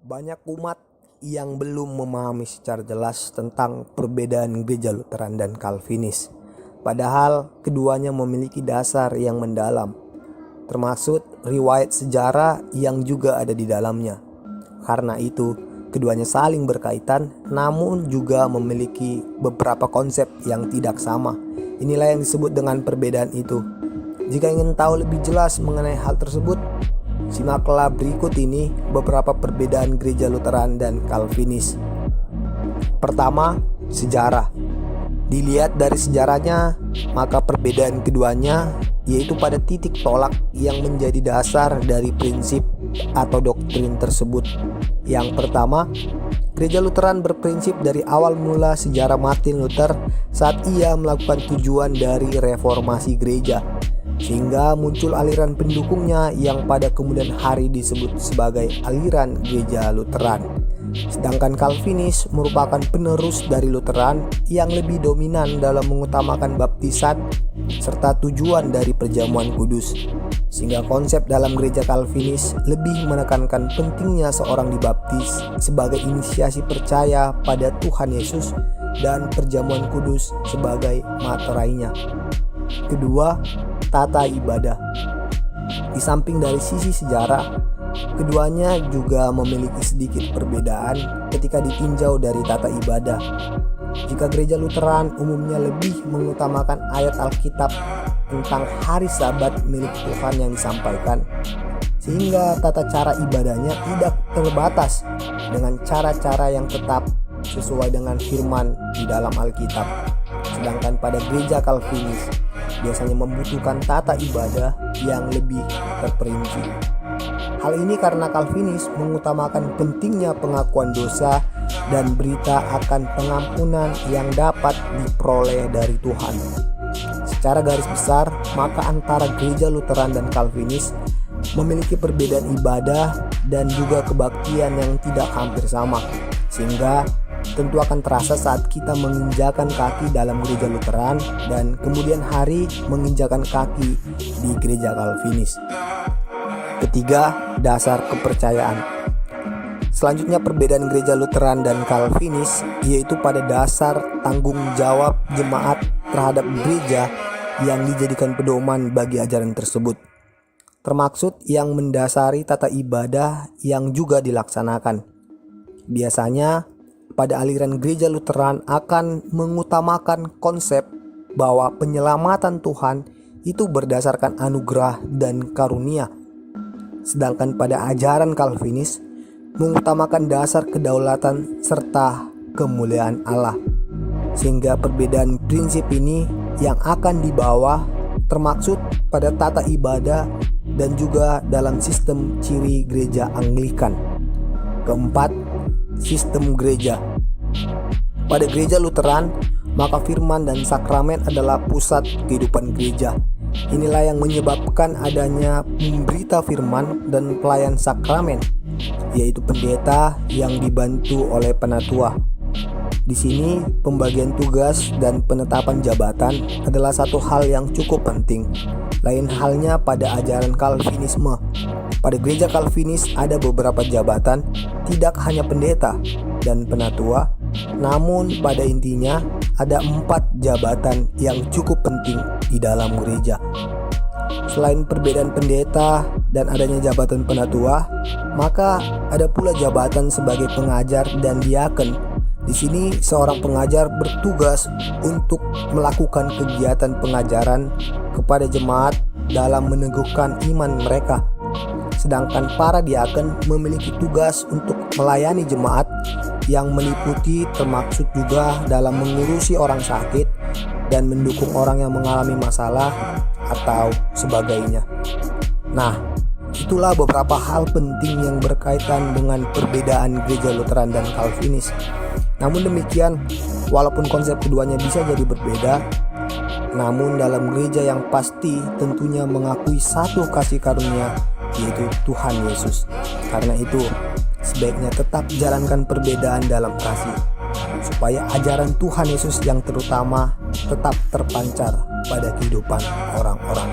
Banyak umat yang belum memahami secara jelas tentang perbedaan gereja Lutheran dan Calvinis. Padahal keduanya memiliki dasar yang mendalam, termasuk riwayat sejarah yang juga ada di dalamnya. Karena itu, keduanya saling berkaitan namun juga memiliki beberapa konsep yang tidak sama. Inilah yang disebut dengan perbedaan itu. Jika ingin tahu lebih jelas mengenai hal tersebut, simaklah berikut ini beberapa perbedaan gereja Lutheran dan Calvinis. Pertama, sejarah. Dilihat dari sejarahnya, maka perbedaan keduanya yaitu pada titik tolak yang menjadi dasar dari prinsip atau doktrin tersebut. Yang pertama, gereja Lutheran berprinsip dari awal mula sejarah Martin Luther saat ia melakukan tujuan dari reformasi gereja, sehingga muncul aliran pendukungnya yang pada kemudian hari disebut sebagai aliran gereja Lutheran. Sedangkan Calvinis merupakan penerus dari Lutheran yang lebih dominan dalam mengutamakan baptisan serta tujuan dari perjamuan kudus. Sehingga konsep dalam gereja Calvinis lebih menekankan pentingnya seorang dibaptis sebagai inisiasi percaya pada Tuhan Yesus dan perjamuan kudus sebagai materainya. Kedua, tata ibadah. Di samping dari sisi sejarah, keduanya juga memiliki sedikit perbedaan ketika ditinjau dari tata ibadah. Jika gereja Lutheran umumnya lebih mengutamakan ayat Alkitab tentang hari Sabat milik Tuhan yang disampaikan, sehingga tata cara ibadahnya tidak terbatas dengan cara-cara yang tetap sesuai dengan firman di dalam Alkitab. Sedangkan pada gereja Calvinis biasanya membutuhkan tata ibadah yang lebih terperinci. Hal ini karena Calvinis mengutamakan pentingnya pengakuan dosa dan berita akan pengampunan yang dapat diperoleh dari Tuhan. Secara garis besar, maka antara gereja Lutheran dan Calvinis memiliki perbedaan ibadah dan juga kebaktian yang tidak hampir sama, sehingga tentu akan terasa saat kita menginjakan kaki dalam gereja Lutheran dan kemudian hari menginjakan kaki di gereja Calvinis. Ketiga, dasar kepercayaan. Selanjutnya perbedaan gereja Lutheran dan Calvinis yaitu pada dasar tanggung jawab jemaat terhadap gereja yang dijadikan pedoman bagi ajaran tersebut, termaksud yang mendasari tata ibadah yang juga dilaksanakan. Biasanya pada aliran gereja Lutheran akan mengutamakan konsep bahwa penyelamatan Tuhan itu berdasarkan anugerah dan karunia. Sedangkan pada ajaran Calvinis mengutamakan dasar kedaulatan serta kemuliaan Allah. Sehingga perbedaan prinsip ini yang akan dibawa termaksud pada tata ibadah dan juga dalam sistem ciri gereja Anglikan. Keempat, sistem gereja. Pada gereja Lutheran, maka firman dan sakramen adalah pusat kehidupan gereja. Inilah yang menyebabkan adanya pemberita firman dan pelayan sakramen, yaitu pendeta yang dibantu oleh penatua. Di sini pembagian tugas dan penetapan jabatan adalah satu hal yang cukup penting. Lain halnya pada ajaran Calvinisme. Pada gereja Calvinis ada beberapa jabatan, tidak hanya pendeta dan penatua, namun pada intinya ada 4 jabatan yang cukup penting di dalam gereja. Selain perbedaan pendeta dan adanya jabatan penatua, maka ada pula jabatan sebagai pengajar dan diaken. Di sini seorang pengajar bertugas untuk melakukan kegiatan pengajaran kepada jemaat dalam meneguhkan iman mereka. Sedangkan para diaken memiliki tugas untuk melayani jemaat yang meliputi termaksud juga dalam mengurusi orang sakit dan mendukung orang yang mengalami masalah atau sebagainya. Nah, itulah beberapa hal penting yang berkaitan dengan perbedaan gereja Lutheran dan Calvinis. Namun demikian, walaupun konsep keduanya bisa jadi berbeda, namun dalam gereja yang pasti tentunya mengakui satu kasih karunia, yaitu Tuhan Yesus. Karena itu, sebaiknya tetap jalankan perbedaan dalam kasih, supaya ajaran Tuhan Yesus yang terutama tetap terpancar pada kehidupan orang-orang.